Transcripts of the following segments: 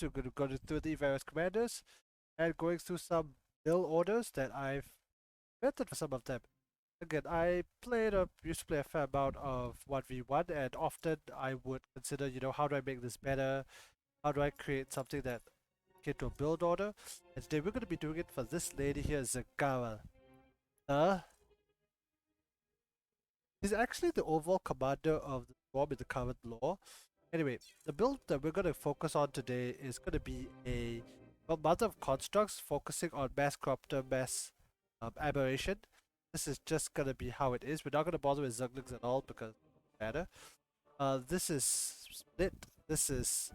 we're going to go through the various commanders and going through some build orders that I've invented for some of them. Again, I used to play a fair amount of 1v1, and often I would consider, how do I make this better? How do I create something that get to a build order? And today we're going to be doing it for this lady here, Zagara. He's actually the overall commander of the storm in the current lore. Anyway, the build that we're going to focus on today is going to be a mother of constructs focusing on mass corruptor, mass aberration. This is just going to be how it is. We're not going to bother with Zuglings at all because it doesn't matter. This is split. This is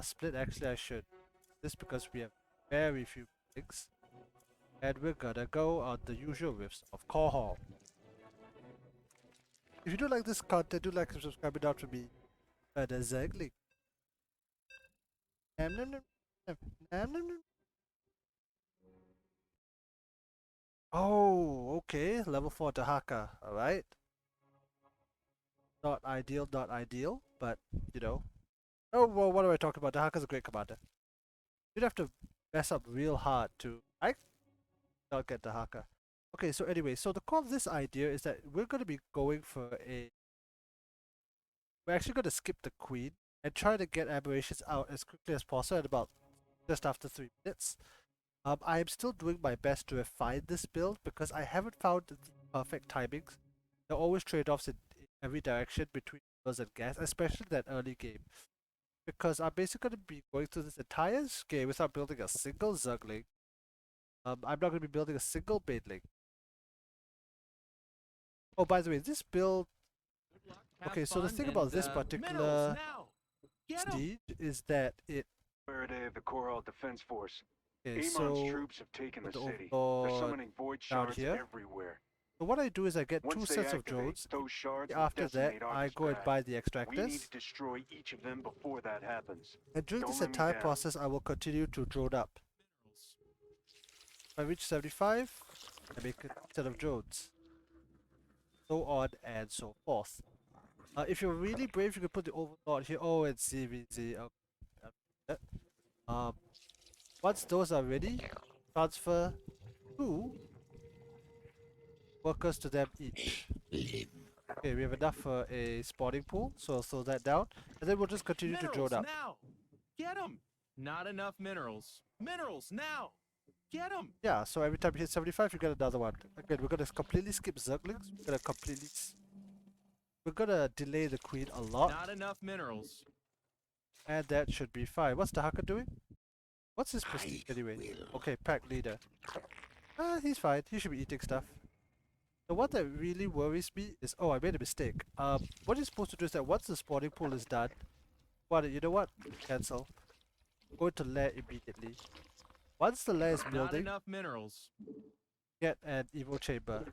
split. Actually, I should. This because we have very few things. And we're gonna go on the usual riffs of Core Hall. If you do like this content, do like and subscribe it out for me. And a Zagling. Oh, okay. Level 4 Dahaka. Alright. Not ideal, not ideal, but, Oh, well, what am I talking about? Dahaka's a great commander. You'd have to mess up real hard to... I not get Dahaka. Okay, so anyway, so the core of this idea is that we're going to be going for a... We're actually going to skip the queen and try to get aberrations out as quickly as possible at about just after 3 minutes. I am still doing my best to refine this build because I haven't found the perfect timings. There are always trade-offs in every direction between heals and gas, especially that early game. Because I'm basically going to be going through this entire game without building a single Zergling. I'm not going to be building a single Baneling. Oh, by the way, this build... Okay, so the thing about this particular siege is that it... The Coral Defense Force. Okay, Amon's so troops have taken the city. They're summoning void shards everywhere. So what I do is I get Once two they sets of activate, drones. those shards After that, I go and buy the We need extractors. to destroy each of them before that happens. And during Don't this let me entire down. process, I will continue to drone up. If I reach 75, I make a set of drones. So on and so forth. If you're really brave, you can put the overlord here. Oh, it's ZVZ. Okay. Once those are ready, transfer 2 workers to them each. Okay, we have enough for a spawning pool, so I'll throw that down. And then we'll just continue to drone up. Now! Get 'em! Not enough minerals. Minerals now! Get 'em! Yeah, so every time you hit 75, you get another one. Again, we're gonna completely skip Zerglings. We're gonna delay the queen a lot. Not enough minerals. And that should be fine. What's the hacker doing? What's his prestige anyway? Okay, pack leader. He's fine. He should be eating stuff. The one that really worries me is... Oh, I made a mistake. What you're supposed to do is that once the spawning pool is done... You know what? Cancel. Go to lair immediately. Once the lair is building... Not enough minerals. Get an evo chamber.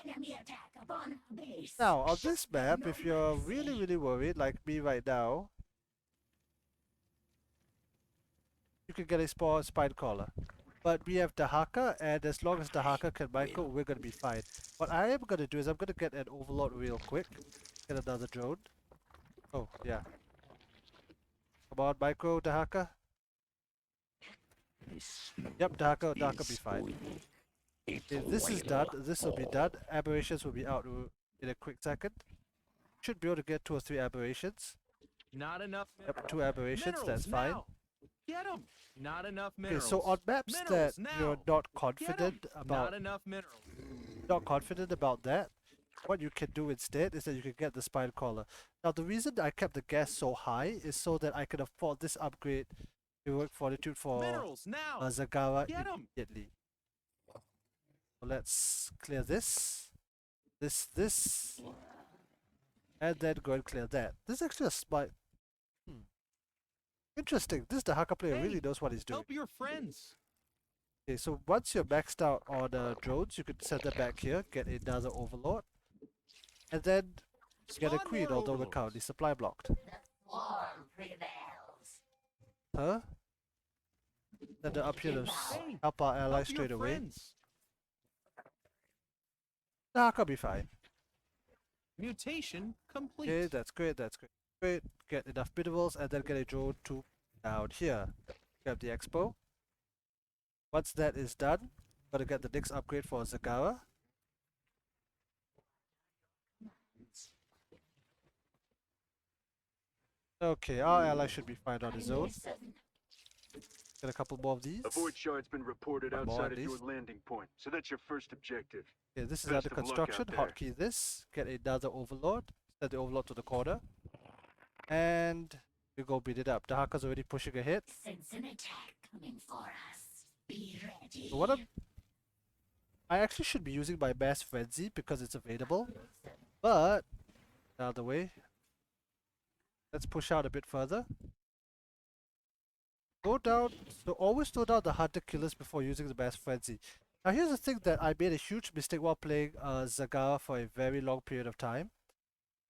Enemy attack upon base. Now, on this map, if you're really worried, like me right now... You can get a spine caller. But we have Dahaka, and as long as Dahaka can micro, we're gonna be fine. What I am gonna do is I'm gonna get an overlord real quick. Get another drone. Oh, yeah. Come on, micro, Dahaka. Yep, Dahaka be fine. If this is done, this will be done. Aberrations will be out in a quick second. Should be able to get 2 or 3 aberrations. Not enough minerals. Yep, 2 aberrations, that's fine. Now. Get 'em! Not enough Okay, minerals. so on maps Minerals that now. you're not confident about, Not enough minerals. that, what you can do instead is that you can get the spine collar. Now the reason I kept the gas so high is so that I can afford this upgrade heroic fortitude for Minerals now. Zagara Get 'em. immediately. So let's clear this, this, and then go and clear that. This is actually a smart. Interesting. This Dahaka player really knows what he's doing. Help your friends. Okay, so once you're maxed out on drones, you can send them back here, get another overlord, and then get a Spawn queen, more although we're overlords. currently supply blocked. Swarm prevails. Huh? Send her up here to Hey, help our allies help straight your away. friends. Dahaka be fine. Mutation complete. Okay, that's great, that's great. Great, get enough minerals, and then get a drone to down here. Grab the expo. Once that is done, gotta get the next upgrade for Zagara. Okay, our ally should be fine on his own. Get a couple more of these. A void shard's been reported One more outside at of your least. landing point, so that's your first objective. Okay, this is Best under of luck out construction. there. Hotkey this. Get another overlord. Set the overlord to the corner. And we go beat it up. Dahaka's already pushing ahead. Sense an attack coming for us. Be ready. So what I actually should be using my Mass Frenzy because it's available. But, out of the way. Let's push out a bit further. Go down, so always slow down the hunter killers before using the Mass Frenzy. Now here's the thing that I made a huge mistake while playing Zagara for a very long period of time.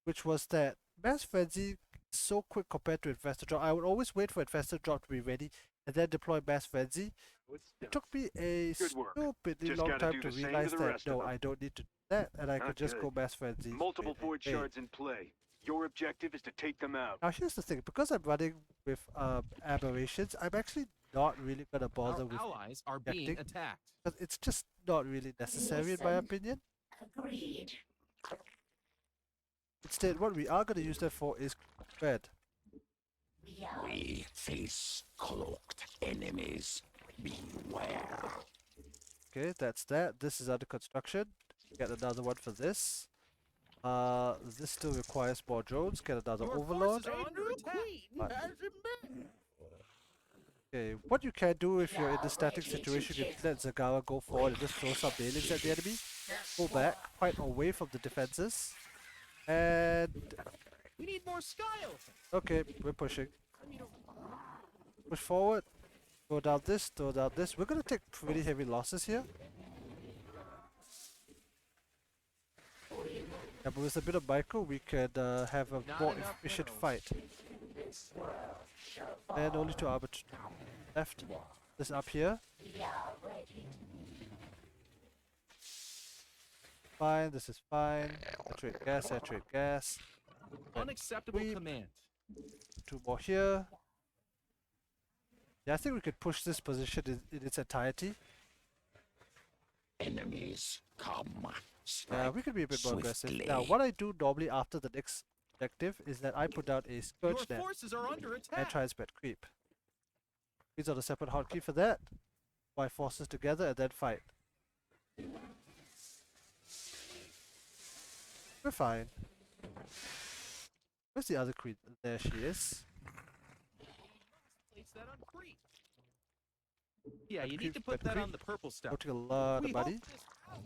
Which was that Mass Frenzy is so quick compared to Infestor Drop. I would always wait for Infestor Drop to be ready and then deploy Mass Frenzy. It took me a Good work. stupidly Just long gotta time do to the same to realize the that rest of no, them. I don't need to do that and I could Not just good. go Mass Frenzy. Multiple straight void away. shards in play. Your objective is to take them out. Now here's the thing, because I'm running with Aberrations, I'm actually not really gonna bother Our with allies are being injecting, attacked. because it's just not really necessary in my opinion. Agreed. Instead, what we are gonna use that for is red. We face cloaked enemies. Beware. Okay, that's that. This is under construction. Get another one for this. This still requires more drones. Get another Your overlord. forces are under attack. Okay, what you can do if you're in the static situation, you can let Zagara go forward and just throw some mailings at the enemy. Pull back, fight away from the defenses. And We need more sky elephants. okay, we're pushing. Push forward. Throw down this, throw down this. We're gonna take pretty heavy losses here. Yeah, but with a bit of micro, we could have a Not more enough efficient minerals. fight. And only two arbiters left. This up here. Fine, this is fine. Saturate gas, saturate gas. Unacceptable Sweep. command. Two more here. Yeah, I think we could push this position in its entirety. Enemies come. Yeah, Strike we could be a bit more aggressive. swiftly. Now, what I do normally after the next objective is that I put down a Your Scourge Net forces are under and attack. try and spread creep. These are the separate hotkey for that. My forces together and then fight. We're fine. Where's the other queen? There she is. Place that on creep. Yeah, you creep, need to red put that creep. on the purple stuff. Floating a lot We of hope money. this-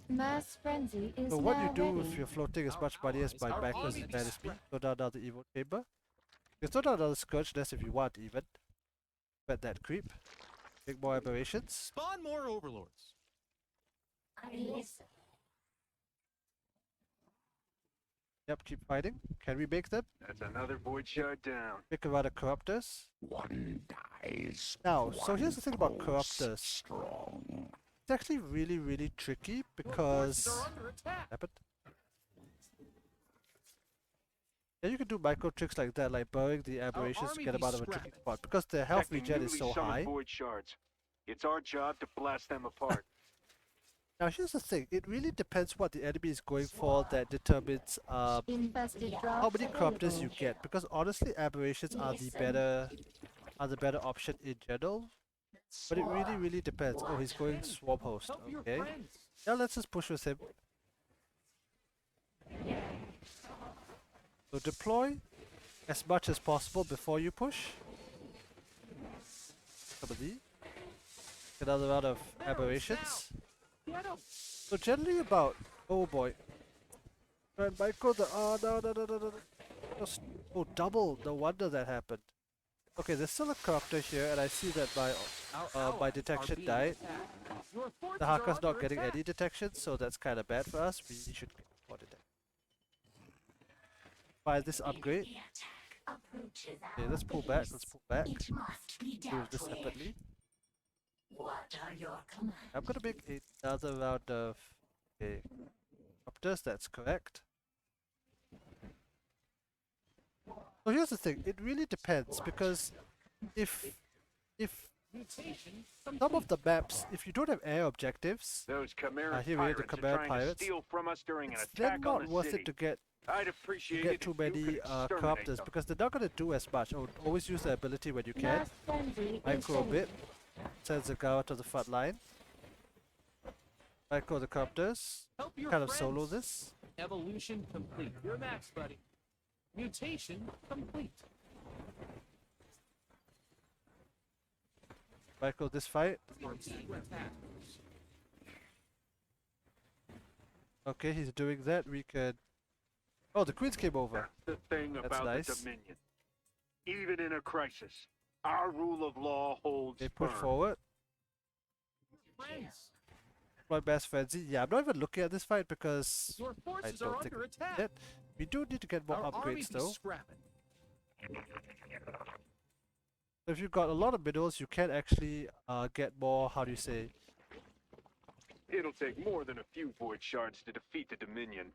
Mass frenzy is So what you now do ready. if you're floating as Our much money as allies my are backers already manage me, strapped. throw down another evil chamber. You can throw down another Scourge Nest if you want even. Bet that creep. Make more aberrations. Spawn more overlords. I listen. Yep, keep fighting. Can we make them? That's another void shard down. Make a run of Corruptors. One dies. Now, so here's the thing about grows Corruptors. Strong. It's actually really, really tricky Your because... forces are under attack. Happened? Yeah, you can do micro tricks like that, like burrowing the aberrations to army get them be out of a tricky scrapped. spot. Because their health Protecting regen is newly so summoned high. void shards. It's our job to blast them apart. Now here's the thing, it really depends what the enemy is going for that determines Infested drops how many corruptors you available. get. Because honestly, aberrations are the better option in general. But it really, really depends. Oh, he's going swarm host. Help your Okay. friends. Now let's just push with him. So deploy as much as possible before you push. Some of these. Another round of aberrations. Get 'em. So generally about, oh boy. And micro the, oh no. Just, oh double, no wonder that happened. Okay, there's still a corruptor here and I see that my Our my allies are detection being died. attacked. Your forces The are hacker's not under getting attack. any detection, so that's kind of bad for us. We should get more detection. Buy this upgrade. The attack approaches Okay, our let's pull back. Let's base. pull back. It must be Do dealt this with. separately. What are your commands? I'm gonna make another round of corruptors. That's correct. So here's the thing, it really depends because if Mutation some of complete. the maps, if you don't have air objectives, Those Chimeran here we have the pirates are Chimera trying to pirates, steal from us during an it's then attack on not the worth it city. to get I'd appreciate it too if you many could exterminate corruptors them. because they're not going to do as much. Oh, always use the ability when you can. Mass frenzy is Micro a ready. bit, send Zagara to the front line. Micro the corruptors, Help your kind of friends. solo this. Evolution complete. You're max, buddy. Mutation complete. Micro this fight. Attack. Okay, he's doing that. We could. Oh, the queens came over. That's the thing That's about nice. the Dominion. Even in a crisis, our rule of law holds They push firm. forward. Friends, My best frenzy. Yeah, I'm not even looking at this fight because your I forces are don't think under it's attack. it. We do need to get more Our army upgrades be though. scrapping. If you've got a lot of minerals, you can actually get more. How do you say? It'll take more than a few void shards to defeat the Dominion.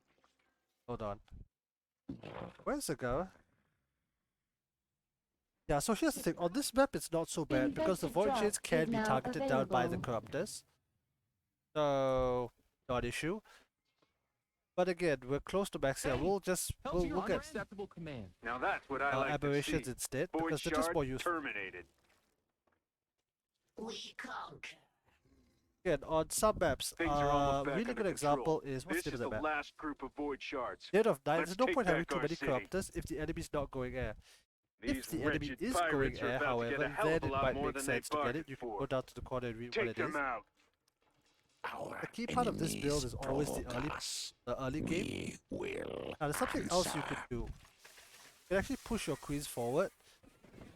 Hold on. Where's Zagara? Yeah, so here's the thing. On this map, it's not so bad because the Infected void drop shades can is be now targeted down by the available. corruptors. So, not issue. But again, we're close to maxing out. Hey, We'll just Help we'll your get unacceptable command. Now that's what I like aberrations to see. instead Void because they're just shard more useful. terminated. We conquer. Again, on some maps, Things are almost back really under good example control. is what's This the is name of the that map? last group of void shards. Dead of Night. Let's There's no take point having back too our many city. corruptors if the enemy's not going air. These If the enemy wretched is going pirates are air, about to get however, a hell then of a it lot might more make than they sense to get it. bargained You can for. go down to the corner and read what Take it is. them out. Our The key part of this build enemies is always the provoke us. early game. We will Now, there's something else you could do. You can actually push your queens forward.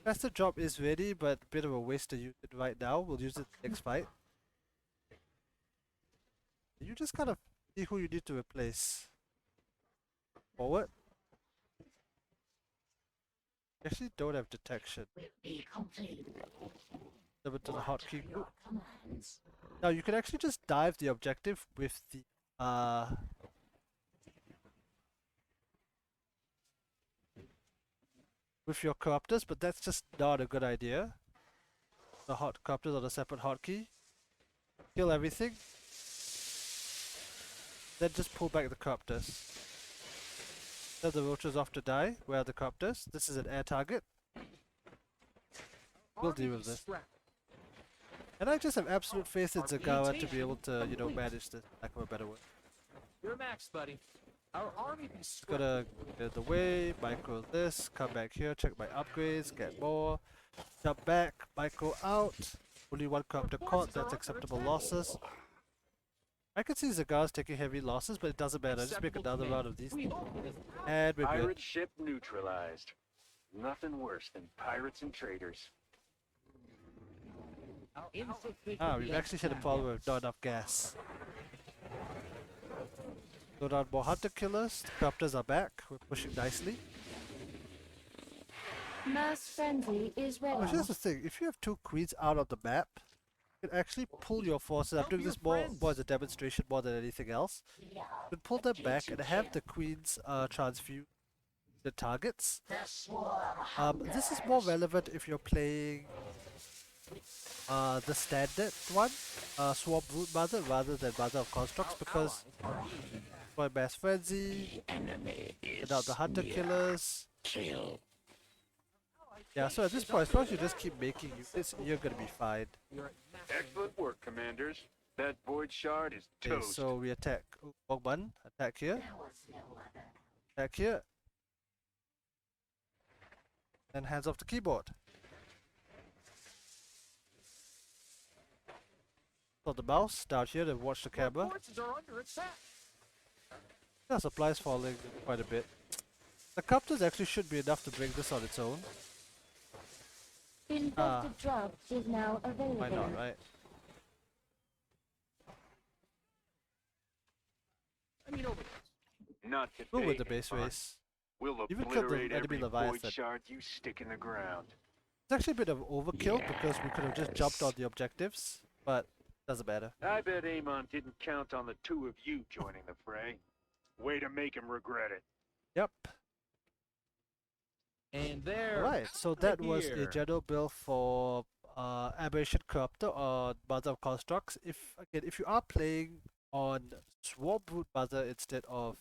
Master drop is ready, but a bit of a waste to use it right now. We'll use it next fight. You just kind of see who you need to replace. Forward. You actually don't have detection. Will be complete. Over to the hotkey Your group. commands. Now you can actually just dive the objective with the with your corruptors, but that's just not a good idea. The hot corruptors on a separate hotkey. Kill everything. Then just pull back the corruptors. Tell the roaches off to die. Where are the corruptors? This is an air target. We'll Army deal be with this. scrapping. And I just have absolute faith in Our Zagara to be mutation able to, you know, complete. manage this, lack of a better word. You're max, buddy. Our army be Just scrapping. gotta get the way, micro this, come back here, check my upgrades, get more, jump back, micro out, only one corruptor caught, that's acceptable losses. I can see Zagara's taking heavy losses, but it doesn't matter, just make Acceptable another command. round of these, We hope it is- and we're good. Pirate ship neutralized. Nothing worse than pirates and traitors. Our insufficient Ah, we've actually hit a problem with not enough gas. Go down more hunter killers, the corruptors are back, we're pushing nicely. Mass frenzy is Oh, ready. here's the thing, if you have two queens out of the map, you can actually pull your forces. I'm Help doing your this more friends. as a demonstration more than anything else. You can pull them back and have the queens transfuse the targets. The swarm This is more relevant if you're playing the standard one, Swarm Broodmother, rather than Mother of Constructs, because for Mass Frenzy, enemy is without the Hunter near. Killers. Kill. Yeah, so at this point, as long as you just keep making units, you're gonna be fine. You're at max. Excellent work, commanders. That void shard is Okay, toast. so we attack. Oh, wrong one. Attack here. There was no other. Attack here. And hands off the keyboard. So the mouse down here to watch the Our camera. forces are under attack. Yeah, supplies falling quite a bit. The copters actually should be enough to bring this on its own. Infected drop is now available. Why not, right? I mean, over. Not today. We'll win the base Avon. race. We'll Even killed the obliterate enemy every void Leviathan. shard you stick in the ground. It's actually a bit of overkill because we could have just jumped on Yes. the objectives, but doesn't matter. I bet Amon didn't count on the two of you joining the fray. Way to make him regret it. Yep. And there. Alright, so outta that was a here. general build for Aberration Corruptor or Mother of Constructs. If you are playing on Swarm Broodmother instead of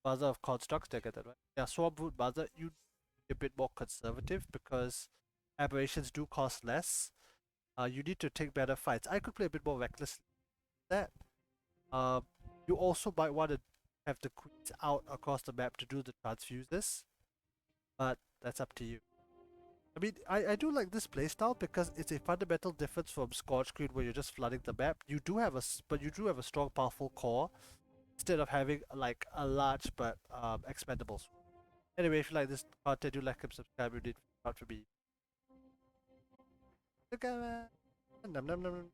Mother of Constructs, did I get that right? Yeah, Swarm Broodmother, you be a bit more conservative because aberrations do cost less. You need to take better fights. I could play a bit more recklessly than that. You also might want to have the queens out across the map to do the transfuses, but that's up to you. I mean, I do like this playstyle because it's a fundamental difference from Scorch Queen where you're just flooding the map. But you do have a strong, powerful core instead of having like a large but expendables. Anyway, if you like this content, do like and subscribe. You did not for me. Zagara. Nom nom nom.